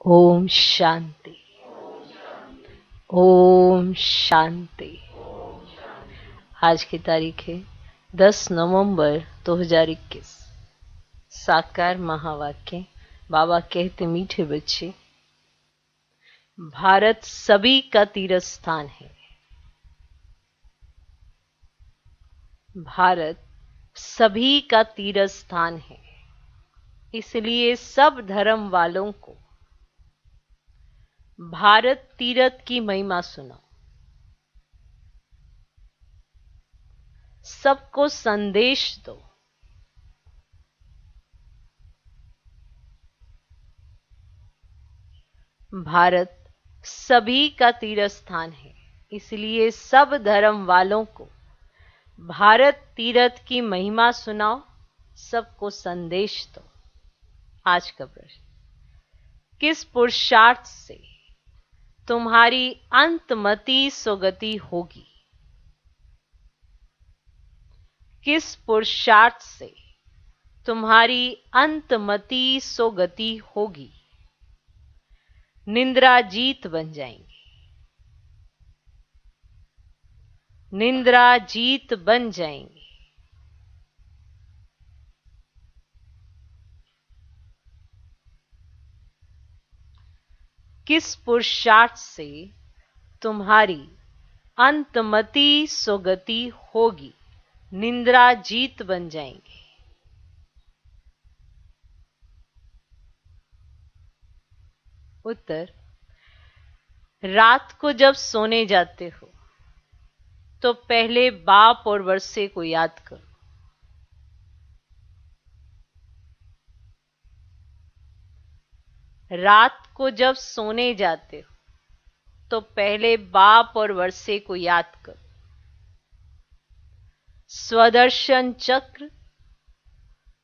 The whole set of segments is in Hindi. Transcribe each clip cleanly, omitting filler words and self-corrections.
ओम शांति। ओम शांति। आज की तारीख है 10 नवंबर 2021। साकार महावाक्य। बाबा कहते, मीठे बच्चे, भारत सभी का तीर्थ स्थान है। भारत सभी का तीर्थ स्थान है, इसलिए सब धर्म वालों को भारत तीर्थ की महिमा सुनाओ। सबको संदेश दो। भारत सभी का तीर्थ स्थान है, इसलिए सब धर्म वालों को भारत तीर्थ की महिमा सुनाओ। सबको संदेश दो। आज का प्रश्न, किस पुरुषार्थ से तुम्हारी अंतमति सुगति होगी? किस पुरुषार्थ से तुम्हारी अंतमति सुगति होगी? निंद्रा जीत बन जाएंगे। निंद्रा जीत बन जाएंगे। किस पुरुषार्थ से तुम्हारी अंतमति सुगति होगी? निंद्रा जीत बन जाएंगे। उत्तर, रात को जब सोने जाते हो तो पहले बाप और वर्षे को याद करो। रात को जब सोने जाते हो तो पहले बाप और वर्षे को याद करो। स्वदर्शन चक्र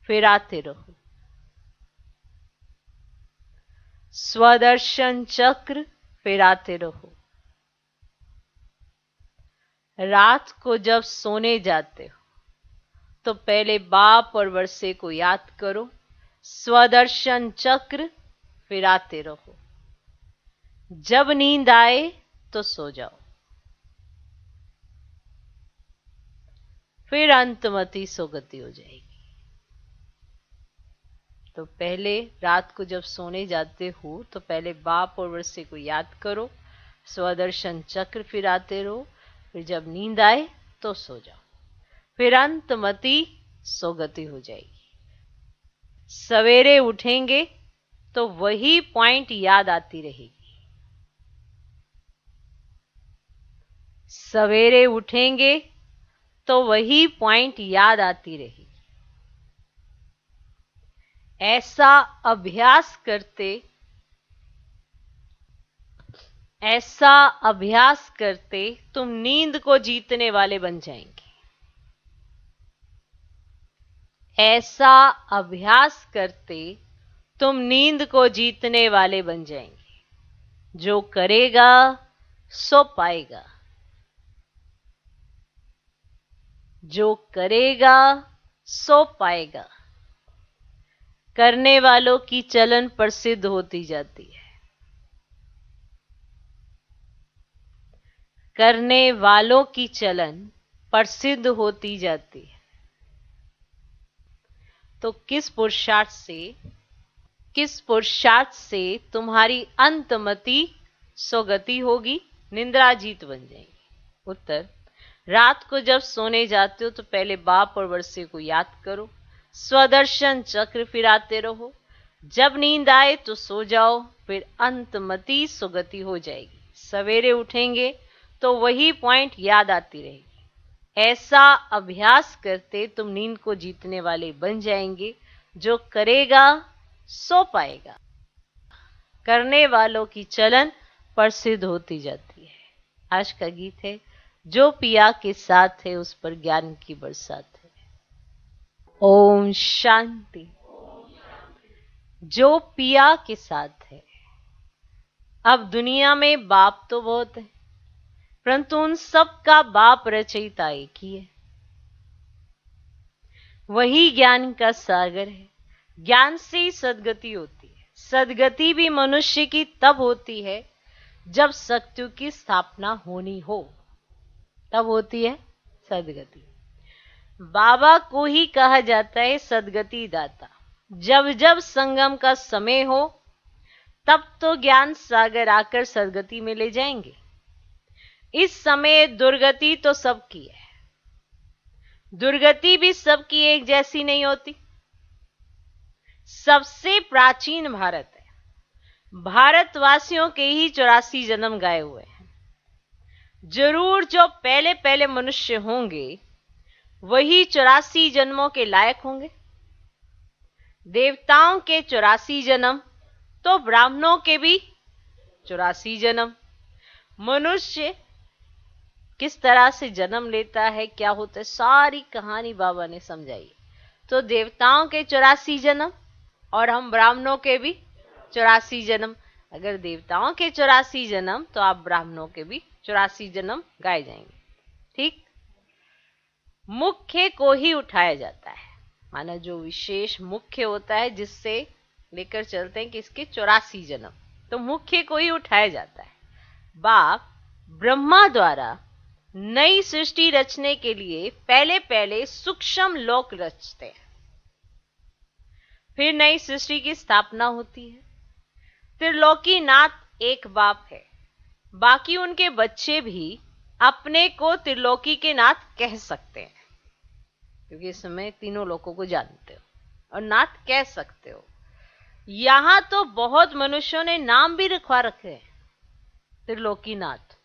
फिराते रहो। स्वदर्शन चक्र फिराते रहो। रात को जब सोने जाते हो तो पहले बाप और वर्षे को याद करो। स्वदर्शन चक्र फिराते रहो। जब नींद आए तो सो जाओ। फिर अंतमति सुगति हो जाएगी। तो पहले रात को जब सोने जाते हो तो पहले बाप और वर्षे को याद करो। स्वदर्शन चक्र फिराते रहो। फिर जब नींद आए तो सो जाओ। फिर अंतमति सुगति हो जाएगी। सवेरे उठेंगे तो वही पॉइंट याद आती रहेगी। सवेरे उठेंगे तो वही पॉइंट याद आती रहेगी। ऐसा अभ्यास करते तुम नींद को जीतने वाले बन जाएंगे। ऐसा अभ्यास करते तुम नींद को जीतने वाले बन जाएंगे। जो करेगा सो पाएगा। जो करेगा सो पाएगा। करने वालों की चलन प्रसिद्ध होती जाती है। करने वालों की चलन प्रसिद्ध होती जाती है। तो किस पुरुषार्थ से तुम्हारी अंतमति सुगति होगी? निंद्रा जीत बन जाएगी। उत्तर, रात को जब सोने जाते हो तो पहले बाप और वर्षे को याद करो। स्वदर्शन चक्र फिराते रहो। जब नींद आए तो सो जाओ। फिर अंतमति सुगति हो जाएगी। सवेरे उठेंगे तो वही पॉइंट याद आती रहेगी। ऐसा अभ्यास करते तुम नींद को जीतने वाले बन जाएंगे। जो करेगा सो पाएगा। करने वालों की चलन प्रसिद्ध होती जाती है। आज का गीत है, जो पिया के साथ है उस पर ज्ञान की बरसात है। ओम शांति। जो पिया के साथ है। अब दुनिया में बाप तो बहुत है, परंतु उन सब का बाप रचयिता एक ही है। वही ज्ञान का सागर है। ज्ञान से ही सद्गति होती है। सदगति भी मनुष्य की तब होती है जब सत्युग की स्थापना होनी हो, तब होती है सदगति। बाबा को ही कहा जाता है सदगति दाता। जब जब संगम का समय हो तब तो ज्ञान सागर आकर सदगति में ले जाएंगे। इस समय दुर्गति तो सबकी है, दुर्गति भी सबकी एक जैसी नहीं होती। सबसे प्राचीन भारत है, भारतवासियों के ही 84 जन्म गाए हुए हैं। जरूर जो पहले पहले मनुष्य होंगे वही 84 जन्मों के लायक होंगे। देवताओं के 84 जन्म तो ब्राह्मणों के भी 84 जन्म। मनुष्य किस तरह से जन्म लेता है, क्या होता है, सारी कहानी बाबा ने समझाई। तो देवताओं के 84 जन्म और हम ब्राह्मणों के भी 84 जन्म। अगर देवताओं के 84 जन्म तो आप ब्राह्मणों के भी 84 जन्म गाए जाएंगे। ठीक। मुख्य को ही उठाया जाता है, माना जो विशेष मुख्य होता है जिससे लेकर चलते हैं कि इसके 84 जन्म, तो मुख्य को ही उठाया जाता है। बाप ब्रह्मा द्वारा नई सृष्टि रचने के लिए पहले पहले सूक्ष्म लोक रचते हैं, फिर नई सृष्टि की स्थापना होती है। त्रिलोकीनाथ एक बाप है, बाकी उनके बच्चे भी अपने को त्रिलोकी के नाथ कह सकते हैं, क्योंकि इस समय तीनों लोकों को जानते हो और नाथ कह सकते हो। यहां तो बहुत मनुष्यों ने नाम भी रखवा रखे हैं त्रिलोकीनाथ।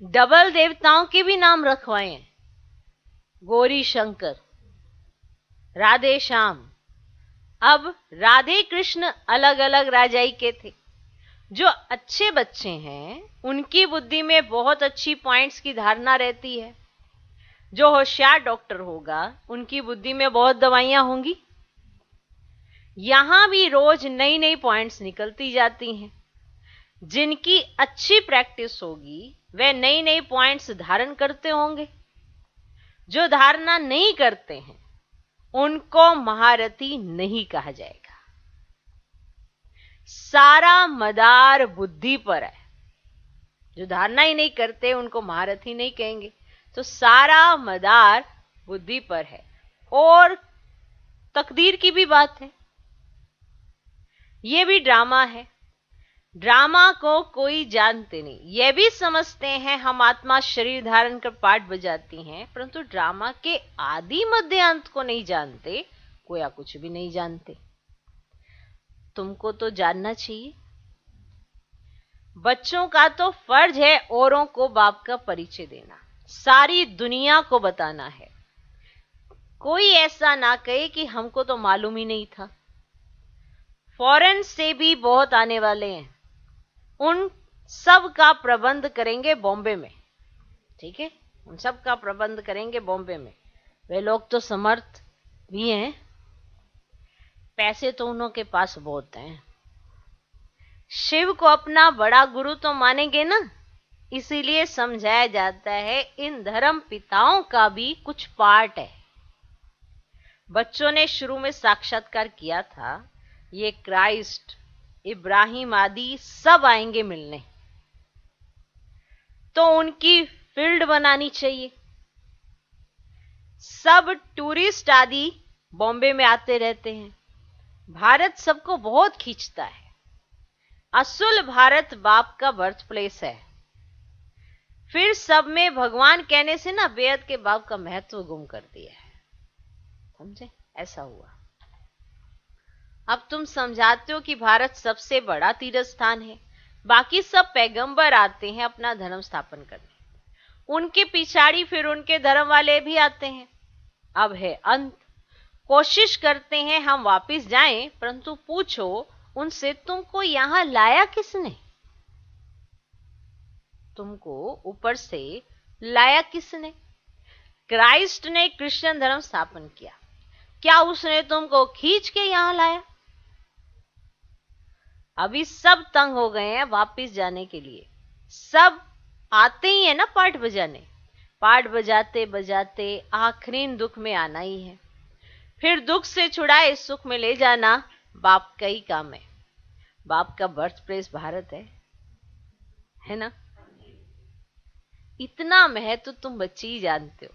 डबल देवताओं के भी नाम रखवाए हैं, गौरी शंकर, राधे श्याम। अब राधे कृष्ण अलग अलग राजाई के थे। जो अच्छे बच्चे हैं उनकी बुद्धि में बहुत अच्छी पॉइंट्स की धारणा रहती है। जो होशियार डॉक्टर होगा उनकी बुद्धि में बहुत दवाइयां होंगी। यहां भी रोज नई नई पॉइंट्स निकलती जाती हैं। जिनकी अच्छी प्रैक्टिस होगी वे नई नई पॉइंट्स धारण करते होंगे। जो धारणा नहीं करते हैं उनको महारथी नहीं कहा जाएगा। सारा मदार बुद्धि पर है। जो धारणा ही नहीं करते उनको महारथी नहीं कहेंगे। तो सारा मदार बुद्धि पर है। और तकदीर की भी बात है, यह भी ड्रामा है। ड्रामा को कोई जानते नहीं, यह भी समझते हैं हम आत्मा शरीर धारण कर पाठ बजाती हैं, परंतु ड्रामा के आदि मध्य अंत को नहीं जानते। कोया कुछ भी नहीं जानते। तुमको तो जानना चाहिए। बच्चों का तो फर्ज है औरों को बाप का परिचय देना, सारी दुनिया को बताना है। कोई ऐसा ना कहे कि हमको तो मालूम ही नहीं था। फॉरेन से भी बहुत आने वाले हैं, उन सब का प्रबंध करेंगे बॉम्बे में। ठीक है, उन सब का प्रबंध करेंगे बॉम्बे में। वे लोग तो समर्थ भी हैं, पैसे तो उन्हों के पास बहुत हैं। शिव को अपना बड़ा गुरु तो मानेंगे ना, इसीलिए समझाया जाता है इन धर्म पिताओं का भी कुछ पार्ट है। बच्चों ने शुरू में साक्षात्कार किया था, ये क्राइस्ट इब्राहिम आदि सब आएंगे मिलने, तो उनकी फील्ड बनानी चाहिए। सब टूरिस्ट आदि बॉम्बे में आते रहते हैं। भारत सबको बहुत खींचता है। असुल भारत बाप का बर्थ प्लेस है। फिर सब में भगवान कहने से ना बेअद के बाप का महत्व गुम कर दिया है। समझे, ऐसा हुआ। अब तुम समझाते हो कि भारत सबसे बड़ा तीर्थ स्थान है, बाकी सब पैगंबर आते हैं अपना धर्म स्थापन करने, उनके पिछाड़ी फिर उनके धर्म वाले भी आते हैं। अब है अंत। कोशिश करते हैं हम वापिस जाएं, परंतु पूछो उनसे तुमको यहां लाया किसने? तुमको ऊपर से लाया किसने? क्राइस्ट ने क्रिश्चियन धर्म स्थापन किया, क्या उसने तुमको खींच के यहां लाया? अभी सब तंग हो गए हैं वापिस जाने के लिए। सब आते ही है ना पाठ बजाने, पाठ बजाते बजाते आखिरी दुख में आना ही है। फिर दुख से छुड़ाए सुख में ले जाना बाप का ही काम है। बाप का बर्थ प्लेस भारत है ना। इतना महत्व तुम बच्चे ही जानते हो।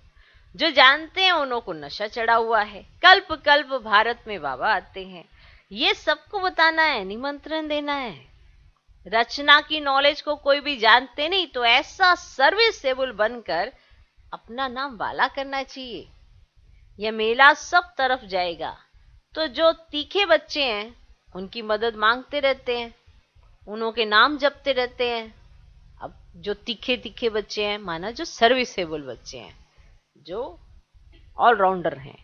जो जानते हैं उन्हों को नशा चढ़ा हुआ है। कल्प कल्प भारत में बाबा आते हैं, ये सबको बताना है, निमंत्रण देना है। रचना की नॉलेज को कोई भी जानते नहीं तो ऐसा सर्विसेबल बनकर अपना नाम वाला करना चाहिए। यह मेला सब तरफ जाएगा। तो जो तीखे बच्चे हैं उनकी मदद मांगते रहते हैं, उन्हों के नाम जपते रहते हैं। अब जो तीखे तीखे बच्चे हैं, माना जो सर्विसेबल बच्चे हैं, जो ऑलराउंडर हैं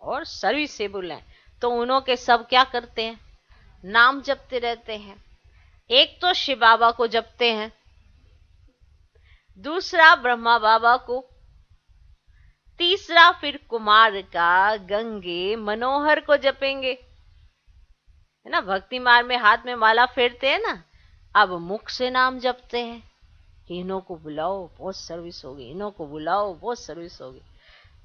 और सर्विसेबल हैं, तो उन्हों के सब क्या करते हैं, नाम जपते रहते हैं। एक तो शिव बाबा को जपते हैं, दूसरा ब्रह्मा बाबा को, तीसरा फिर कुमार का गंगे मनोहर को जपेंगे, है ना। भक्ति मार्ग में हाथ में माला फेरते हैं ना, अब मुख से नाम जपते हैं कि इन्हों को बुलाओ बहुत सर्विस होगी, इन्हों को बुलाओ बहुत सर्विस होगी।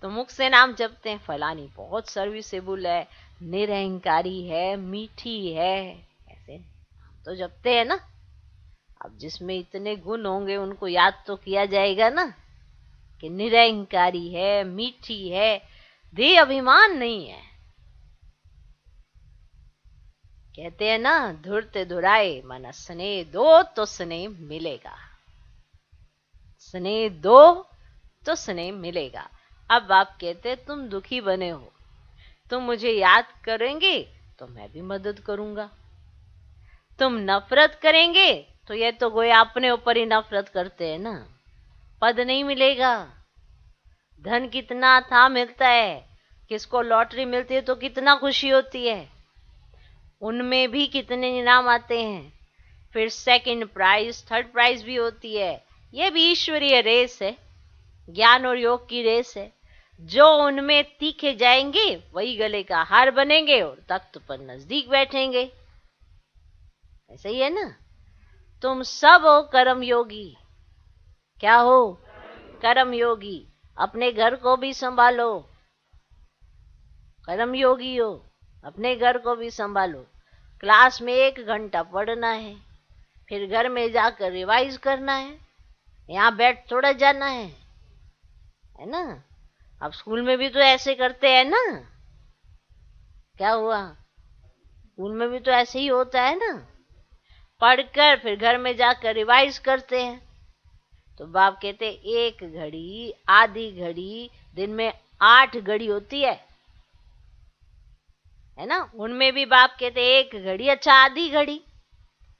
तो मुख से नाम जपते हैं, फलानी बहुत सर्विसेबल है, निरहंकारी है, मीठी है, ऐसे तो जपते हैं ना। अब जिसमें इतने गुण होंगे उनको याद तो किया जाएगा ना, कि निरहंकारी है, मीठी है, देह अभिमान नहीं है। कहते हैं ना, धुरत धुराए मन स्नेह दो तो स्नेह मिलेगा, स्नेह दो तो स्नेह मिलेगा। अब आप कहते हैं तुम दुखी बने हो, तुम मुझे याद करेंगे तो मैं भी मदद करूंगा। तुम नफरत करेंगे तो ये तो गोया अपने ऊपर ही नफरत करते हैं ना। पद नहीं मिलेगा, धन कितना था मिलता है, किसको लॉटरी मिलती है तो कितना खुशी होती है, उनमें भी कितने इनाम आते हैं, फिर सेकंड प्राइज थर्ड प्राइज भी होती है। यह भी ईश्वरीय रेस है, ज्ञान और योग की रेस है। जो उनमें तीखे जाएंगे वही गले का हार बनेंगे और तख्त पर नजदीक बैठेंगे। ऐसा ही है ना। तुम सब हो कर्म योगी। क्या हो? कर्म योगी। अपने घर को भी संभालो, कर्म योगी हो, अपने घर को भी संभालो। क्लास में 1 घंटा पढ़ना है, फिर घर में जाकर रिवाइज करना है, यहाँ बैठ थोड़ा जाना है ना। अब स्कूल में भी तो ऐसे करते हैं ना। क्या हुआ? स्कूल में भी तो ऐसे ही होता है ना, पढ़कर फिर घर में जाकर रिवाइज करते हैं। तो बाप कहते 1 घड़ी, आधी घड़ी, दिन में 8 घड़ी होती है ना। उनमें भी बाप कहते 1 घड़ी, अच्छा आधी घड़ी,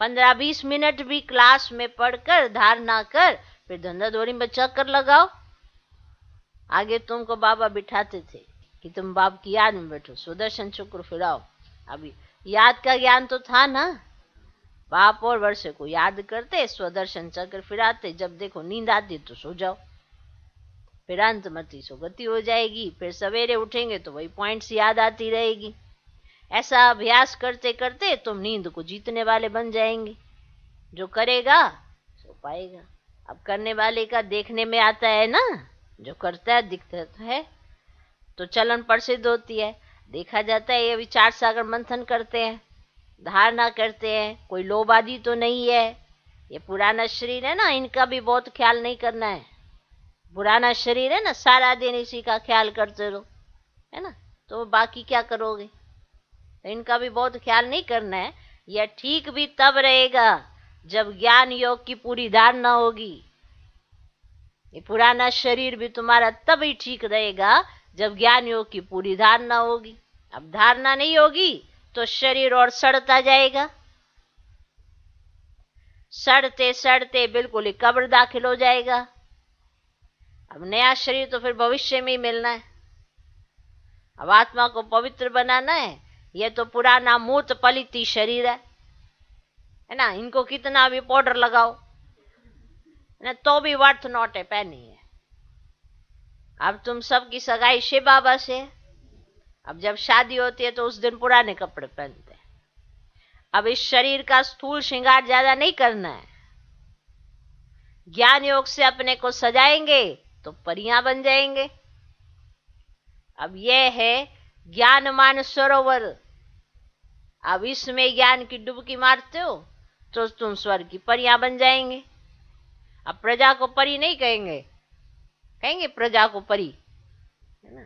15-20 मिनट भी क्लास में पढ़कर धारणा कर, फिर धंधा दौड़ी में चक्कर लगाओ। आगे तुमको बाबा बिठाते थे कि तुम बाप की याद में बैठो, सुदर्शन चक्र फिराओ। अभी याद का ज्ञान तो था ना, बाप और वर्षे को याद करते, स्वदर्शन चक्र फिराते, जब देखो नींद आती तो सो जाओ, फिर अंतमति सुगति हो जाएगी। फिर सवेरे उठेंगे तो वही पॉइंट्स याद आती रहेगी। ऐसा अभ्यास करते करते तुम नींद को जीतने वाले बन जाएंगे। जो करेगा सो पाएगा। अब करने वाले का देखने में आता है ना, जो करता है दिखता तो है, तो चलन प्रसिद्ध होती है, देखा जाता है। ये विचार सागर मंथन करते हैं, धारणा करते हैं, कोई लोभ आदि तो नहीं है। ये पुराना शरीर है ना, इनका भी बहुत ख्याल नहीं करना है। पुराना शरीर है ना, सारा दिन इसी का ख्याल करते रहो, है ना, तो बाकी क्या करोगे। तो इनका भी बहुत ख्याल नहीं करना है। यह ठीक भी तब रहेगा जब ज्ञान योग की पूरी धारणा होगी। ये पुराना शरीर भी तुम्हारा तब ही ठीक रहेगा जब ज्ञान योग की पूरी धारणा होगी। अब धारणा नहीं होगी तो शरीर और सड़ता जाएगा, सड़ते सड़ते बिल्कुल ही कब्र दाखिल हो जाएगा। अब नया शरीर तो फिर भविष्य में ही मिलना है। अब आत्मा को पवित्र बनाना है। यह तो पुराना मूर्त पलिती शरीर है ना, इनको कितना भी पाउडर लगाओ ना तो भी वर्थ नॉट है, पैनी है। अब तुम सबकी सगाई शिव बाबा से, अब जब शादी होती है तो उस दिन पुराने कपड़े पहनते हैं। अब इस शरीर का स्थूल श्रृंगार ज्यादा नहीं करना है। ज्ञान योग से अपने को सजाएंगे तो परियां बन जाएंगे। अब यह है ज्ञानमान सरोवर, अब इसमें ज्ञान की डुबकी मारते हो तो तुम स्वर्ग की परियां बन जाएंगे। अब प्रजा को परी नहीं कहेंगे, कहेंगे प्रजा को परी, है ना।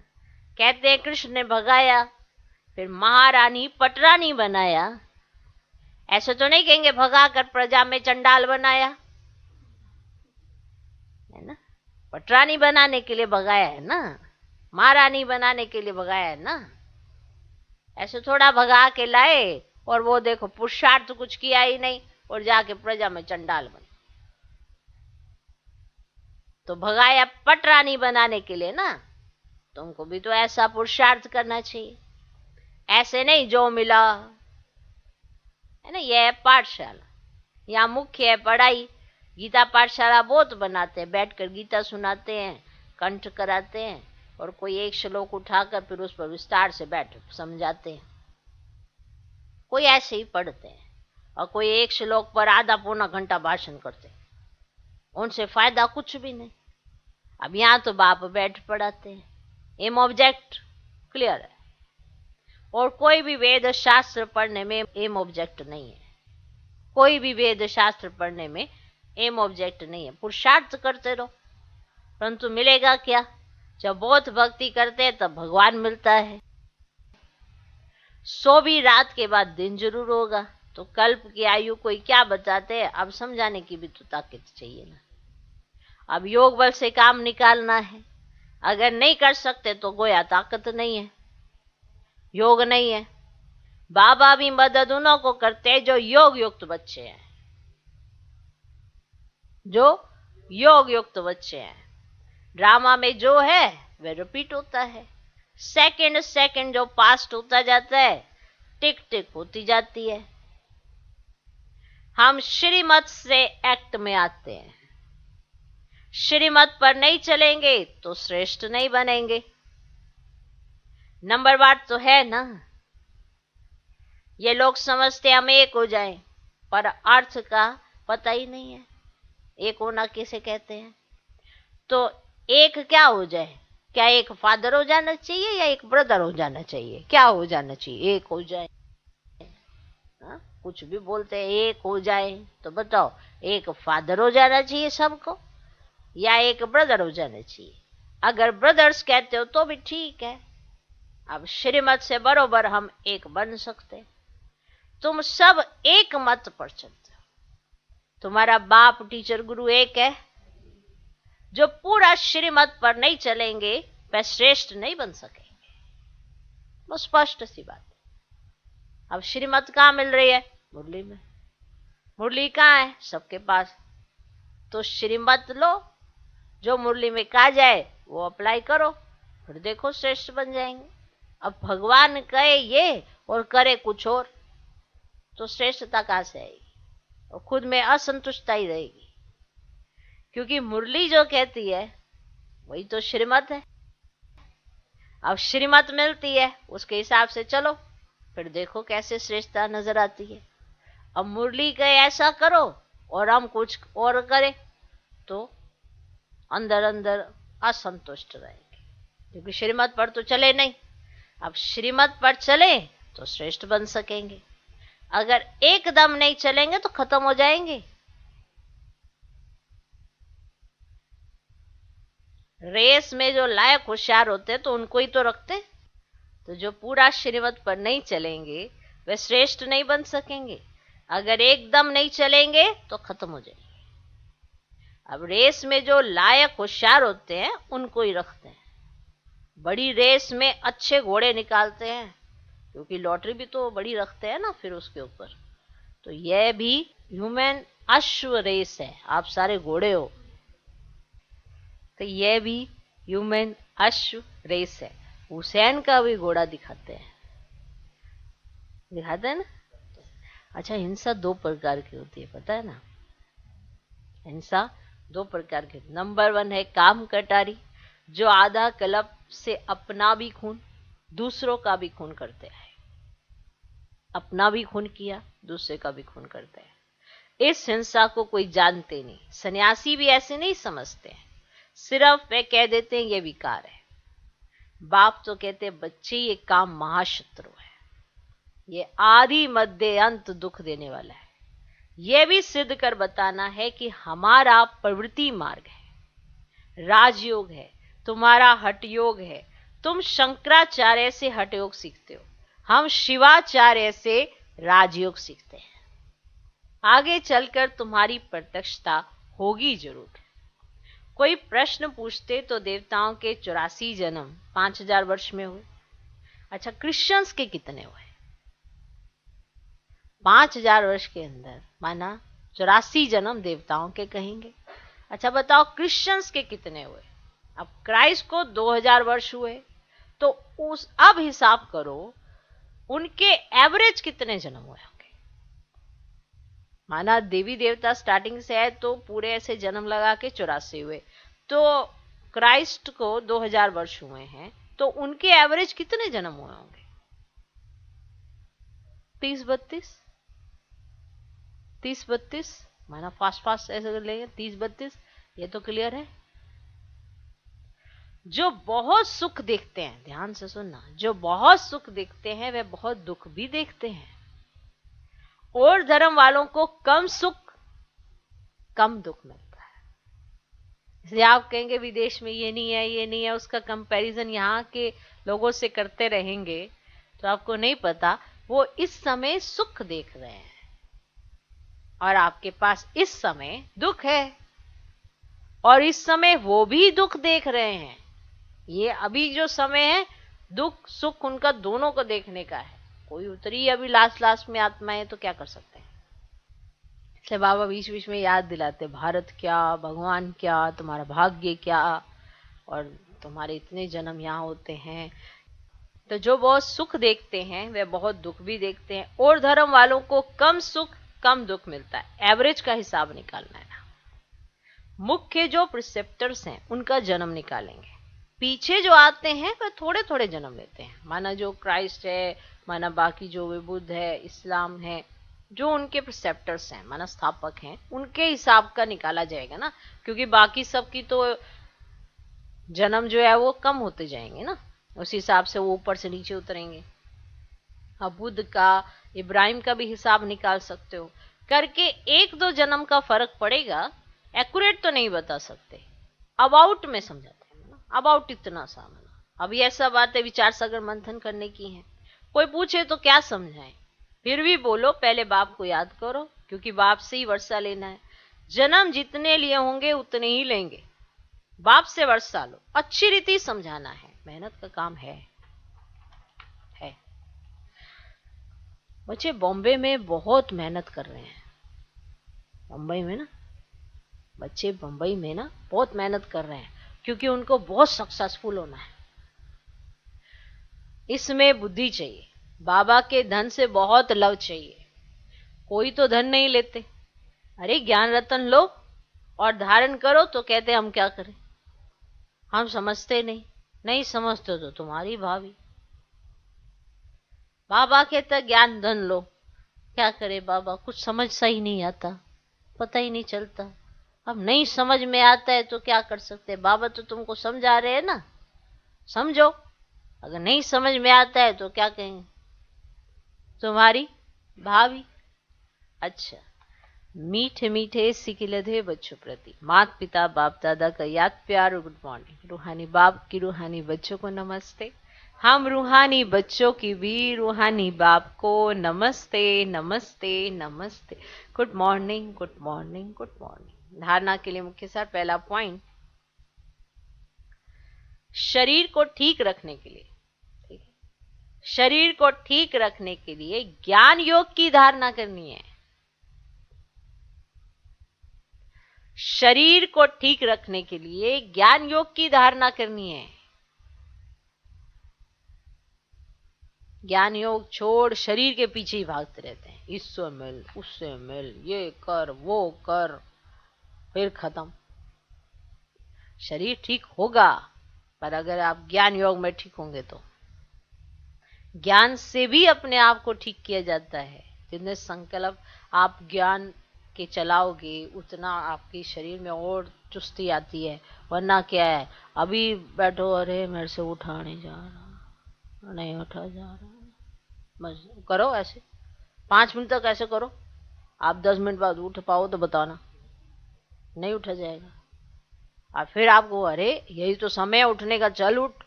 कहते हैं कृष्ण ने भगाया, फिर महारानी पटरानी बनाया। ऐसे तो नहीं कहेंगे भगा कर प्रजा में चंडाल बनाया, है ना। पटरानी बनाने के लिए भगाया है ना, महारानी बनाने के लिए भगाया है ना। ऐसे थोड़ा भगा के लाए और वो देखो पुरुषार्थ कुछ किया ही नहीं और जाके प्रजा में चंडाल बन। तो भगाया पटरानी बनाने के लिए ना, तुमको भी तो ऐसा पुरुषार्थ करना चाहिए। ऐसे नहीं जो मिला, है ना। यह है पाठशाला, यहाँ मुख्य है पढ़ाई। गीता पाठशाला बहुत बनाते हैं, बैठकर गीता सुनाते हैं, कंठ कराते हैं और कोई एक श्लोक उठाकर फिर उस पर विस्तार से बैठ समझाते हैं। कोई ऐसे ही पढ़ते हैं और कोई एक श्लोक पर आधा पौना घंटा भाषण करते हैं, उनसे फायदा कुछ भी नहीं। अब यहाँ तो बाप बैठ पढ़ाते हैं, एम ऑब्जेक्ट क्लियर है। और कोई भी वेद शास्त्र पढ़ने में एम ऑब्जेक्ट नहीं है, कोई भी वेद शास्त्र पढ़ने में एम ऑब्जेक्ट नहीं है। पुरुषार्थ करते रहो, परंतु मिलेगा क्या? जब बहुत भक्ति करते हैं तब भगवान मिलता है। सो भी रात के बाद दिन जरूर होगा। तो कल्प की आयु कोई क्या बताते हैं, अब समझाने की भी तो ताकत चाहिए ना। अब योग बल से काम निकालना है, अगर नहीं कर सकते तो गोया ताकत नहीं है, योग नहीं है। बाबा भी मदद उन्हों को करते हैं जो योग युक्त बच्चे हैं, जो योग युक्त बच्चे हैं। ड्रामा में जो है वह रिपीट होता है, सेकंड सेकंड जो पास्ट होता जाता है, टिक टिक होती जाती है। हम श्रीमत से एक्ट में आते हैं, श्रीमत पर नहीं चलेंगे तो श्रेष्ठ नहीं बनेंगे। नंबर बात तो है ना। ये लोग समझते हम एक हो जाएं, पर अर्थ का पता ही नहीं है एक होना किसे कहते हैं। तो एक क्या हो जाए? क्या एक फादर हो जाना चाहिए या एक ब्रदर हो जाना चाहिए? क्या हो जाना चाहिए? एक हो जाए। हा? कुछ भी बोलते हैं एक हो जाए, तो बताओ एक फादर हो जाना चाहिए सबको या एक ब्रदर हो जाना चाहिए? अगर ब्रदर्स कहते हो तो भी ठीक है। अब श्रीमत से बरोबर हम एक बन सकते। तुम सब एक मत पर चलते हो, तुम्हारा बाप टीचर गुरु एक है। जो पूरा श्रीमत पर नहीं चलेंगे वह श्रेष्ठ नहीं बन सकेंगे, वो स्पष्ट सी बात है। अब श्रीमत कहाँ मिल रही है? मुरली में। मुरली कहाँ है? सबके पास। तो श्रीमत लो, जो मुरली में कहा जाए वो अप्लाई करो, फिर देखो श्रेष्ठ बन जाएंगे। अब भगवान कहे ये और करे कुछ और तो श्रेष्ठता कहाँ से आएगी? और खुद में असंतुष्टता ही रहेगी, क्योंकि मुरली जो कहती है वही तो श्रीमत है। अब श्रीमत मिलती है, उसके हिसाब से चलो, फिर देखो कैसे श्रेष्ठता नजर आती है। अब मुरली कहे ऐसा करो और हम कुछ और करें तो अंदर अंदर असंतुष्ट रहेंगे, क्योंकि श्रीमत पर तो चले नहीं। अब श्रीमत पर चले तो श्रेष्ठ बन सकेंगे, अगर एकदम नहीं चलेंगे तो खत्म हो जाएंगे। रेस में जो लायक होशियार होते हैं तो उनको ही तो रखते। तो जो पूरा श्रीमत पर नहीं चलेंगे वे श्रेष्ठ नहीं बन सकेंगे, अगर एकदम नहीं चलेंगे तो खत्म हो जाएंगे। अब रेस में जो लायक होशियार होते हैं उनको ही रखते हैं। बड़ी रेस में अच्छे घोड़े निकालते हैं, क्योंकि लॉटरी भी तो बड़ी रखते हैं ना फिर उसके ऊपर। तो यह भी ह्यूमन अश्व रेस है, आप सारे घोड़े हो, तो यह भी ह्यूमन अश्व रेस है। हुसैन का भी घोड़ा दिखाते हैं ना। अच्छा, हिंसा दो प्रकार की होती है, पता है ना। हिंसा दो प्रकार की। नंबर 1 है काम कटारी, जो आधा कल्प से अपना भी खून दूसरों का भी खून करते हैं। अपना भी खून किया, दूसरे का भी खून करते हैं। इस हिंसा को कोई जानते नहीं, सन्यासी भी ऐसे नहीं समझते हैं, सिर्फ वे कह देते हैं ये विकार है। बाप तो कहते हैं बच्चे ये काम महाशत्रु है, ये आदि मध्य अंत दुख देने वाला है। यह भी सिद्ध कर बताना है कि हमारा प्रवृत्ति मार्ग है, राजयोग है, तुम्हारा हठ योग है। तुम शंकराचार्य से हठ योग सीखते हो, हम शिवाचार्य से राजयोग सीखते हैं। आगे चलकर तुम्हारी प्रत्यक्षता होगी जरूर। कोई प्रश्न पूछते तो देवताओं के 84 जन्म 5000 वर्ष में हुए। अच्छा, क्रिश्चियंस के कितने हुए? 5000 वर्ष के अंदर माना 84 जन्म देवताओं के कहेंगे। अच्छा बताओ, क्रिश्चियंस के कितने हुए? अब क्राइस्ट को 2000 वर्ष हुए, तो उस अब हिसाब करो उनके एवरेज कितने जन्म हुए होंगे। माना देवी देवता स्टार्टिंग से है तो पूरे ऐसे जन्म लगा के 84 हुए, तो क्राइस्ट को 2000 वर्ष हुए हैं, तो उनके एवरेज कितने जन्म हुए होंगे? 30-32 माना फास्ट ऐसे कर लेंगे। 30-32 ये तो क्लियर है। जो बहुत सुख देखते हैं, ध्यान से सुनना, जो बहुत सुख देखते हैं वे बहुत दुख भी देखते हैं। और धर्म वालों को कम सुख कम दुख मिलता है। इसलिए आप कहेंगे विदेश में ये नहीं है, ये नहीं है, उसका कंपैरिजन यहाँ के लोगों से करते रहेंगे तो आपको नहीं पता वो इस समय सुख देख रहे हैं और आपके पास इस समय दुख है, और इस समय वो भी दुख देख रहे हैं। ये अभी जो समय है दुख सुख उनका दोनों को देखने का है। कोई उतरी अभी लास्ट में आत्मा है तो क्या कर सकते हैं। इसलिए बाबा बीच बीच में याद दिलाते, भारत क्या, भगवान क्या, तुम्हारा भाग्य क्या, और तुम्हारे इतने जन्म यहाँ होते हैं। तो जो बहुत सुख देखते हैं वे बहुत दुख भी देखते हैं, और धर्म वालों को कम सुख कम दुख मिलता है। एवरेज का हिसाब निकालना है ना। मुख्य जो प्रिसेप्टर्स हैं उनका जन्म निकालेंगे, पीछे जो आते हैं वह थोड़े थोड़े जन्म लेते हैं। माना जो क्राइस्ट है, माना बाकी जो वे बुद्ध है, इस्लाम है, जो उनके प्रिसेप्टर्स हैं, माना स्थापक हैं, उनके हिसाब का निकाला जाएगा ना, क्योंकि बाकी सब की तो जन्म जो है वो कम होते जाएंगे ना, उस हिसाब से वो ऊपर से नीचे उतरेंगे। अब बुद्ध का, इब्राहिम का भी हिसाब निकाल सकते हो करके। 1-2 जन्म का फर्क पड़ेगा, एक्यूरेट तो नहीं बता सकते, अबाउट में समझाते हैं ना, अबाउट इतना सा। अभी ऐसा बात है विचार सागर मंथन करने की है, कोई पूछे तो क्या समझाएं, फिर भी बोलो पहले बाप को याद करो, क्योंकि बाप से ही वर्षा लेना है। जन्म जितने लिए होंगे उतने ही लेंगे, बाप से वर्षा लो, अच्छी रीति समझाना है, मेहनत का काम है। बच्चे बॉम्बे में बहुत मेहनत कर रहे हैं, बम्बई में ना, बच्चे बम्बई में ना बहुत मेहनत कर रहे हैं, क्योंकि उनको बहुत सक्सेसफुल होना है। इसमें बुद्धि चाहिए, बाबा के धन से बहुत लव चाहिए। कोई तो धन नहीं लेते, अरे ज्ञान रतन लो और धारण करो, तो कहते हम क्या करें, हम समझते नहीं समझते तो तुम्हारी भाभी। बाबा कहता ज्ञान धन लो, क्या करे बाबा, कुछ समझ सा ही नहीं आता, पता ही नहीं चलता। अब नहीं समझ में आता है तो क्या कर सकते, बाबा तो तुमको समझा रहे हैं ना, समझो। अगर नहीं समझ में आता है तो क्या कहेंगे, तुम्हारी भाभी। अच्छा, मीठे मीठे सिकिलधे बच्चों प्रति माता पिता बाप दादा का याद प्यार और गुड मॉर्निंग। रूहानी बाप की रूहानी बच्चों को नमस्ते। हम रूहानी बच्चों की भी रूहानी बाप को नमस्ते नमस्ते नमस्ते। Good morning good morning good morning. धारणा के लिए मुख्य सार, पहला पॉइंट, शरीर को ठीक रखने के लिए, शरीर को ठीक रखने के लिए ज्ञान योग की धारणा करनी है। शरीर को ठीक रखने के लिए ज्ञान योग की धारणा करनी है। ज्ञान योग छोड़ शरीर के पीछे ही भागते रहते हैं, इससे मिल उससे मिल, ये कर वो कर, फिर खत्म। शरीर ठीक होगा, पर अगर आप ज्ञान योग में ठीक होंगे तो ज्ञान से भी अपने आप को ठीक किया जाता है। जितने संकल्प आप ज्ञान के चलाओगे उतना आपके शरीर में और चुस्ती आती है। वरना क्या है, अभी बैठो, अरे मेरे से उठा नहीं जा रहा, नहीं उठा जा रहा, बस करो ऐसे, 5 मिनट तक ऐसे करो। आप 10 मिनट बाद उठ पाओ तो बताना, नहीं उठा जाएगा। और फिर आपको, अरे यही तो समय है उठने का, चल उठ,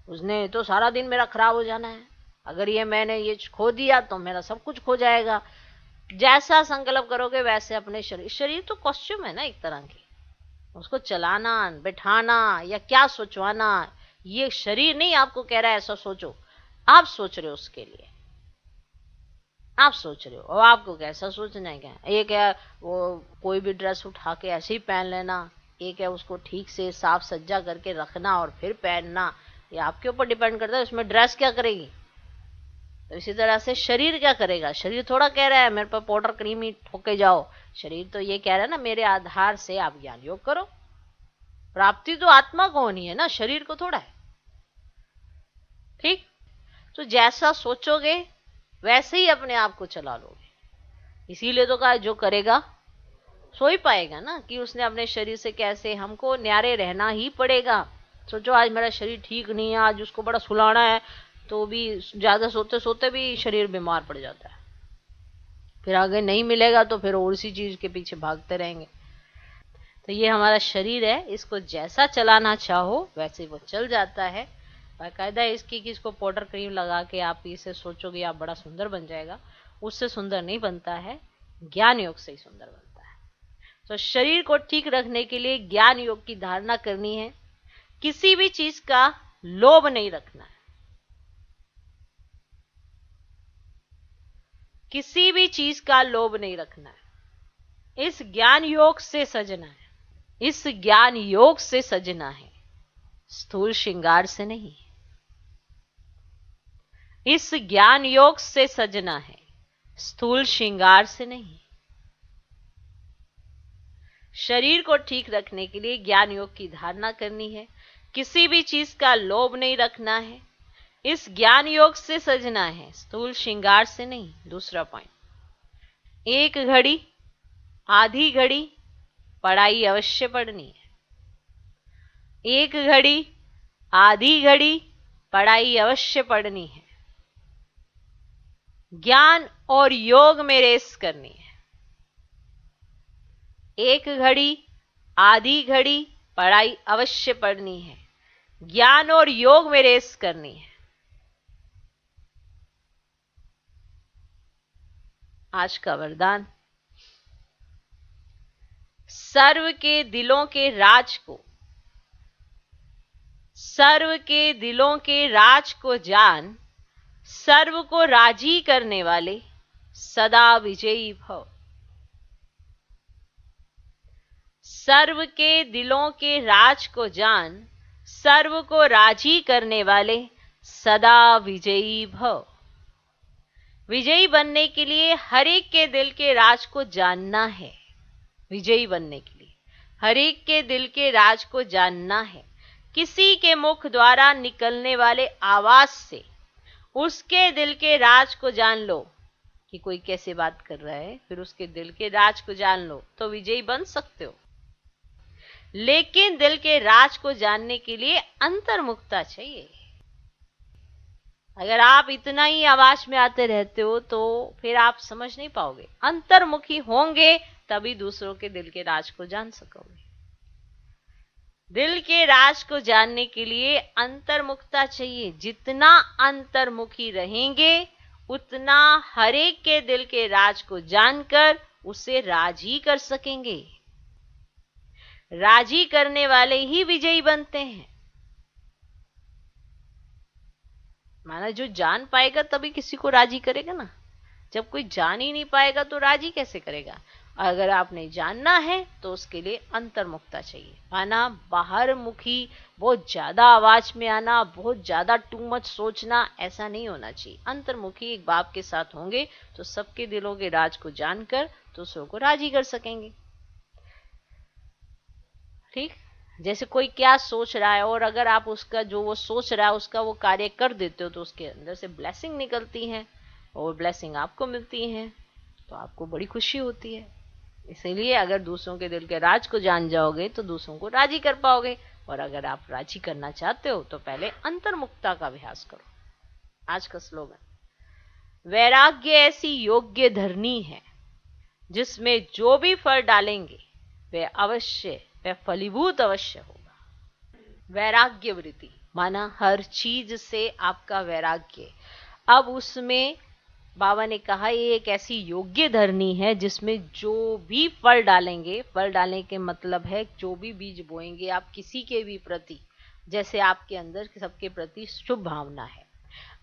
उसने तो सारा दिन मेरा खराब हो जाना है, अगर ये मैंने ये खो दिया तो मेरा सब कुछ खो जाएगा। जैसा संकल्प करोगे वैसे अपने शरीर तो कॉस्ट्यूम है ना एक तरह की, उसको चलाना, बैठाना या क्या सोचवाना, ये शरीर नहीं आपको कह रहा है ऐसा सोचो, आप सोच रहे हो उसके लिए, आप सोच रहे हो। और आपको कैसा सोचना है, क्या एक है वो कोई भी ड्रेस उठा के ऐसे ही पहन लेना, एक है उसको ठीक से साफ सज्जा करके रखना और फिर पहनना, ये आपके ऊपर डिपेंड करता है उसमें ड्रेस क्या करेगी। तो इसी तरह से शरीर क्या करेगा, शरीर थोड़ा कह रहा है मेरे पर पाउडर क्रीम ही ठोके जाओ, शरीर तो ये कह रहा है ना मेरे आधार से आप ज्ञान योग करो। प्राप्ति तो आत्मा को होनी है ना, शरीर को थोड़ा है। ठीक, तो जैसा सोचोगे वैसे ही अपने आप को चला लोगे। इसीलिए तो कहा जो करेगा सो ही पाएगा ना, कि उसने अपने शरीर से कैसे, हमको न्यारे रहना ही पड़ेगा। सोचो आज मेरा शरीर ठीक नहीं है, आज उसको बड़ा सुलाना है, तो भी ज्यादा सोते सोते भी शरीर बीमार पड़ जाता है, फिर आगे नहीं मिलेगा तो फिर और सी चीज के पीछे भागते रहेंगे। तो ये हमारा शरीर है, इसको जैसा चलाना चाहो वैसे वो चल जाता है। बाकायदा इसकी कि इसको पाउडर क्रीम लगा के आप इसे सोचोगे आप बड़ा सुंदर बन जाएगा, उससे सुंदर नहीं बनता है, ज्ञान योग से ही सुंदर बनता है। तो शरीर को ठीक रखने के लिए ज्ञान योग की धारणा करनी है, किसी भी चीज का लोभ नहीं रखना है, किसी भी चीज का लोभ नहीं रखना है, इस ज्ञान योग से सजना है, इस ज्ञान योग से सजना है, स्थूल श्रृंगार से नहीं। इस ज्ञान योग से सजना है, स्थूल श्रृंगार से नहीं। शरीर को ठीक रखने के लिए ज्ञान योग की धारणा करनी है, किसी भी चीज का लोभ नहीं रखना है, इस ज्ञान योग से सजना है, स्थूल श्रृंगार से नहीं। दूसरा पॉइंट, एक घड़ी आधी घड़ी पढ़ाई अवश्य पढ़नी है, एक घड़ी आधी घड़ी पढ़ाई अवश्य पढ़नी है, ज्ञान और योग में रेस करनी है। एक घड़ी आधी घड़ी पढ़ाई अवश्य पढ़नी है, ज्ञान और योग में रेस करनी है। आज का वरदान, सर्व के दिलों के राज को, सर्व के दिलों के राज को जान, सर्व को राजी करने वाले सदा विजयी भव। सर्व के दिलों के राज को जान, सर्व को राजी करने वाले सदा विजयी भव। विजयी बनने के लिए हर एक के दिल के राज को जानना है, विजयी बनने के लिए हर एक के दिल के राज को जानना है। किसी के मुख द्वारा निकलने वाले आवाज से उसके दिल के राज को जान लो कि कोई कैसे बात कर रहा है, फिर उसके दिल के राज को जान लो तो विजयी बन सकते हो। लेकिन दिल के राज को जानने के लिए अंतर्मुखता चाहिए। अगर आप इतना ही आवाज में आते रहते हो तो फिर आप समझ नहीं पाओगे। अंतर्मुखी होंगे तभी दूसरों के दिल के राज को जान सकोगे। दिल के राज को जानने के लिए अंतर्मुखता चाहिए। जितना अंतर्मुखी रहेंगे उतना हर एक के दिल के राज को जानकर उसे राजी कर सकेंगे। राजी करने वाले ही विजयी बनते हैं। माना जो जान पाएगा तभी किसी को राजी करेगा ना। जब कोई जान ही नहीं पाएगा तो राजी कैसे करेगा। अगर आपने जानना है तो उसके लिए अंतर्मुखता चाहिए। माना बाहर मुखी बहुत ज्यादा आवाज में आना, बहुत ज्यादा टू मच सोचना, ऐसा नहीं होना चाहिए। अंतर्मुखी एक बाप के साथ होंगे तो सबके दिलों के राज को जानकर दूसरों को राजी कर सकेंगे। ठीक, जैसे कोई क्या सोच रहा है और अगर आप उसका जो वो सोच रहा है उसका वो कार्य कर देते हो तो उसके अंदर से ब्लेसिंग निकलती है और ब्लेसिंग आपको मिलती है तो आपको बड़ी खुशी होती है। इसीलिए अगर दूसरों के दिल के राज को जान जाओगे तो दूसरों को राजी कर पाओगे। और अगर आप राजी करना चाहते हो तो पहले अंतर्मुखता का अभ्यास करो। आज का स्लोगन, वैराग्य ऐसी योग्य धरनी है जिसमें जो भी फल डालेंगे वह फलीभूत अवश्य होगा। वैराग्य वृत्ति माना हर चीज से आपका वैराग्य। अब उसमें बाबा ने कहा ये एक ऐसी योग्य धरनी है जिसमें जो भी फल डालेंगे, फल डालने के मतलब है जो भी बीज बोएंगे आप किसी के भी प्रति, जैसे आपके अंदर सबके प्रति शुभ भावना है।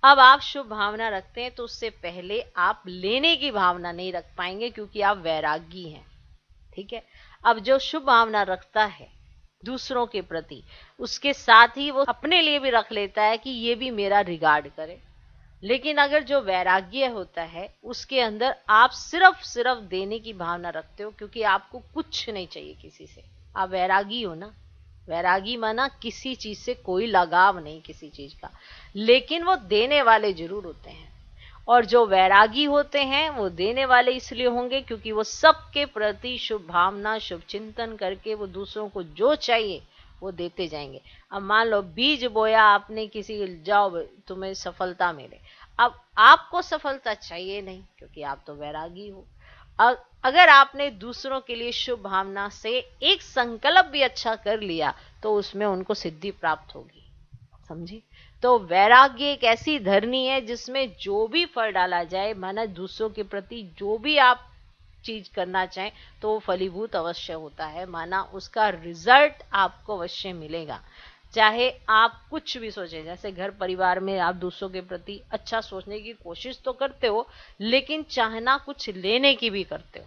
अब आप शुभ भावना रखते हैं तो उससे पहले आप लेने की भावना नहीं रख पाएंगे क्योंकि आप वैरागी हैं। ठीक है। अब जो शुभ भावना रखता है दूसरों के प्रति, उसके साथ ही वो अपने लिए भी रख लेता है कि ये भी मेरा रिगार्ड करे। लेकिन अगर जो वैराग्य होता है उसके अंदर आप सिर्फ देने की भावना रखते हो क्योंकि आपको कुछ नहीं चाहिए किसी से। आप वैरागी हो ना। वैरागी माना किसी चीज से कोई लगाव नहीं किसी चीज का, लेकिन वो देने वाले जरूर होते हैं। और जो वैरागी होते हैं वो देने वाले इसलिए होंगे क्योंकि वो सबके प्रति शुभ भावना, शुभ चिंतन करके वो दूसरों को जो चाहिए वो देते जाएंगे। अब मान लो बीज बोया आपने किसी, जाओ तुम्हें सफलता मिले। अब आपको सफलता चाहिए नहीं क्योंकि आप तो वैरागी हो। अगर आपने दूसरों के लिए शुभ भावना से एक संकल्प भी अच्छा कर लिया तो उसमें उनको सिद्धि प्राप्त होगी। समझी? तो वैराग्य एक ऐसी धरनी है जिसमें जो भी फल डाला जाए, माना दूसरों के प्रति जो भी आप चीज करना चाहें तो वो फलीभूत अवश्य होता है। माना उसका रिजल्ट आपको अवश्य मिलेगा, चाहे आप कुछ भी सोचें। जैसे घर परिवार में आप दूसरों के प्रति अच्छा सोचने की कोशिश तो करते हो, लेकिन चाहना कुछ लेने की भी करते हो।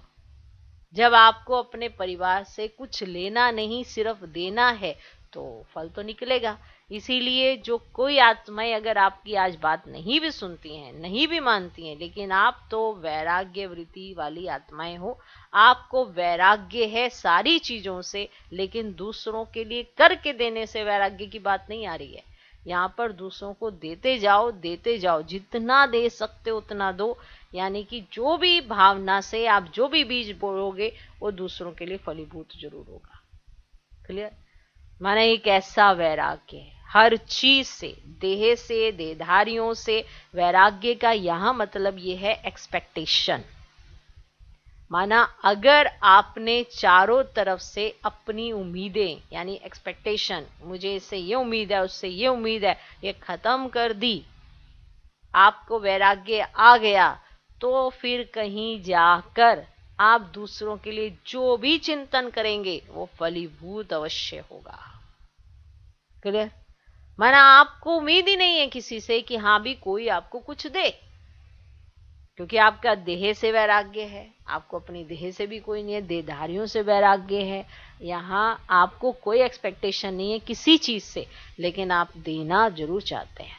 जब आपको अपने परिवार से कुछ लेना नहीं सिर्फ देना है तो फल तो निकलेगा। इसीलिए जो कोई आत्माएं अगर आपकी आज बात नहीं भी सुनती हैं, नहीं भी मानती हैं, लेकिन आप तो वैराग्य वृत्ति वाली आत्माएं हो, आपको वैराग्य है सारी चीजों से, लेकिन दूसरों के लिए करके देने से वैराग्य की बात नहीं आ रही है। यहाँ पर दूसरों को देते जाओ, जितना दे सकते उतना दो। यानी कि जो भी भावना से आप जो भी बीज बोओगे वो दूसरों के लिए फलीभूत जरूर होगा। क्लियर? माना एक ऐसा वैराग्य है हर चीज से, देह से, देहधारियों से। वैराग्य का यहां मतलब ये है एक्सपेक्टेशन। माना अगर आपने चारों तरफ से अपनी उम्मीदें यानी एक्सपेक्टेशन, मुझे इससे ये उम्मीद है, उससे ये उम्मीद है, ये खत्म कर दी, आपको वैराग्य आ गया, तो फिर कहीं जाकर आप दूसरों के लिए जो भी चिंतन करेंगे वो फलीभूत अवश्य होगा। क्लियर? माना आपको उम्मीद ही नहीं है किसी से कि हाँ भी कोई आपको कुछ दे, क्योंकि आपका देह से वैराग्य है। आपको अपनी देह से भी कोई नहीं है, देहधारियों से वैराग्य है। यहाँ आपको कोई एक्सपेक्टेशन नहीं है किसी चीज से, लेकिन आप देना जरूर चाहते हैं।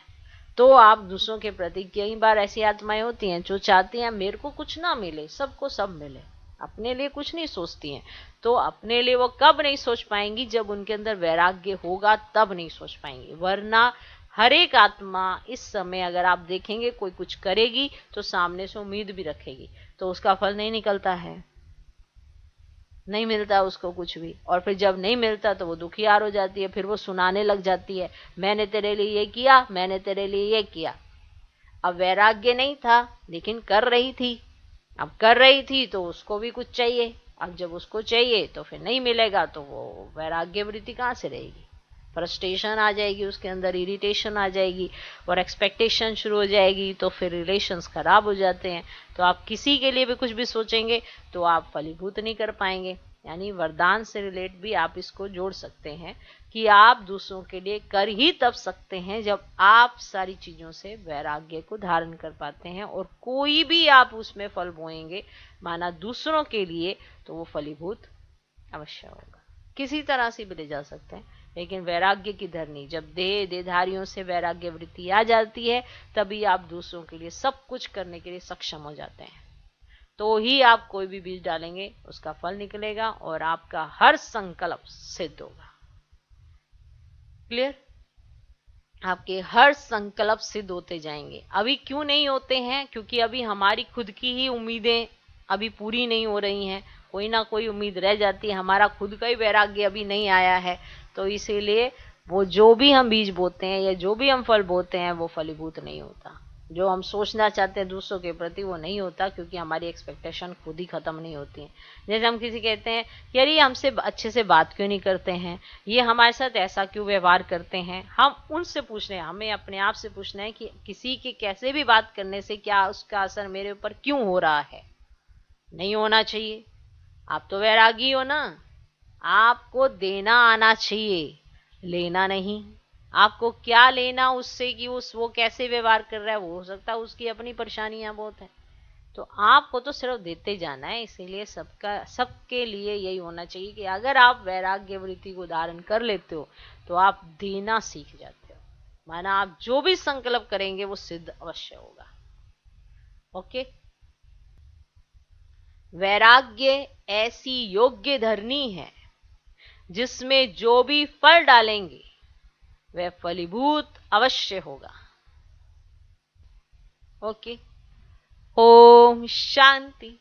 तो आप दूसरों के प्रति, कई बार ऐसी आत्माएं होती हैं जो चाहती हैं मेरे को कुछ ना मिले, सबको सब मिले, अपने लिए कुछ नहीं सोचती हैं। तो अपने लिए वो कब नहीं सोच पाएंगी? जब उनके अंदर वैराग्य होगा तब नहीं सोच पाएंगी। वरना हर एक आत्मा इस समय अगर आप देखेंगे कोई कुछ करेगी तो सामने से उम्मीद भी रखेगी, तो उसका फल नहीं निकलता है, नहीं मिलता उसको कुछ भी। और फिर जब नहीं मिलता तो वो दुखियार हो जाती है, फिर वो सुनाने लग जाती है मैंने तेरे लिए ये किया, मैंने तेरे लिए ये किया। अब वैराग्य नहीं था लेकिन कर रही थी, अब कर रही थी तो उसको भी कुछ चाहिए। अब जब उसको चाहिए तो फिर नहीं मिलेगा तो वो वैराग्य वृत्ति कहाँ से रहेगी? फ्रस्ट्रेशन आ जाएगी उसके अंदर, इरिटेशन आ जाएगी और एक्सपेक्टेशन शुरू हो जाएगी, तो फिर रिलेशंस खराब हो जाते हैं। तो आप किसी के लिए भी कुछ भी सोचेंगे तो आप फलीभूत नहीं कर पाएंगे। यानी वरदान से रिलेट भी आप इसको जोड़ सकते हैं कि आप दूसरों के लिए कर ही तब सकते हैं जब आप सारी चीजों से वैराग्य को धारण कर पाते हैं, और कोई भी आप उसमें फल बोएंगे माना दूसरों के लिए तो वो फलीभूत अवश्य होगा। किसी तरह से भी ले जा सकते हैं, लेकिन वैराग्य की धरनी, जब देहधारियों से वैराग्य वृत्ति आ जाती है तभी आप दूसरों के लिए सब कुछ करने के लिए सक्षम हो जाते हैं। तो ही आप कोई भी बीज डालेंगे उसका फल निकलेगा और आपका हर संकल्प सिद्ध होगा। क्लियर? आपके हर संकल्प सिद्ध होते जाएंगे। अभी क्यों नहीं होते हैं? क्योंकि अभी हमारी खुद की ही उम्मीदें अभी पूरी नहीं हो रही हैं, कोई ना कोई उम्मीद रह जाती है, हमारा खुद का ही वैराग्य अभी नहीं आया है। तो इसीलिए वो जो भी हम बीज बोते हैं या जो भी हम फल बोते हैं वो फलीभूत नहीं होता। जो हम सोचना चाहते हैं दूसरों के प्रति वो नहीं होता, क्योंकि हमारी एक्सपेक्टेशन खुद ही खत्म नहीं होती है। जैसे हम किसी कहते हैं यार ये हमसे अच्छे से बात क्यों नहीं करते हैं, ये हमारे साथ ऐसा क्यों व्यवहार करते हैं, हम उनसे पूछना है, हमें अपने आप से पूछना है कि किसी के कैसे भी बात करने से क्या उसका असर मेरे ऊपर क्यों हो रहा है। नहीं होना चाहिए। आप तो वैरागी हो ना, आपको देना आना चाहिए, लेना नहीं। आपको क्या लेना उससे कि वो कैसे व्यवहार कर रहा है, वो हो सकता है उसकी अपनी परेशानियां बहुत है। तो आपको तो सिर्फ देते जाना है। इसीलिए सबके लिए यही होना चाहिए कि अगर आप वैराग्य वृत्ति को धारण कर लेते हो तो आप देना सीख जाते हो, माना आप जो भी संकल्प करेंगे वो सिद्ध अवश्य होगा। ओके। वैराग्य ऐसी योग्य धरनी है जिसमें जो भी फल डालेंगे वह फलीभूत अवश्य होगा। ओके। ओम शांति।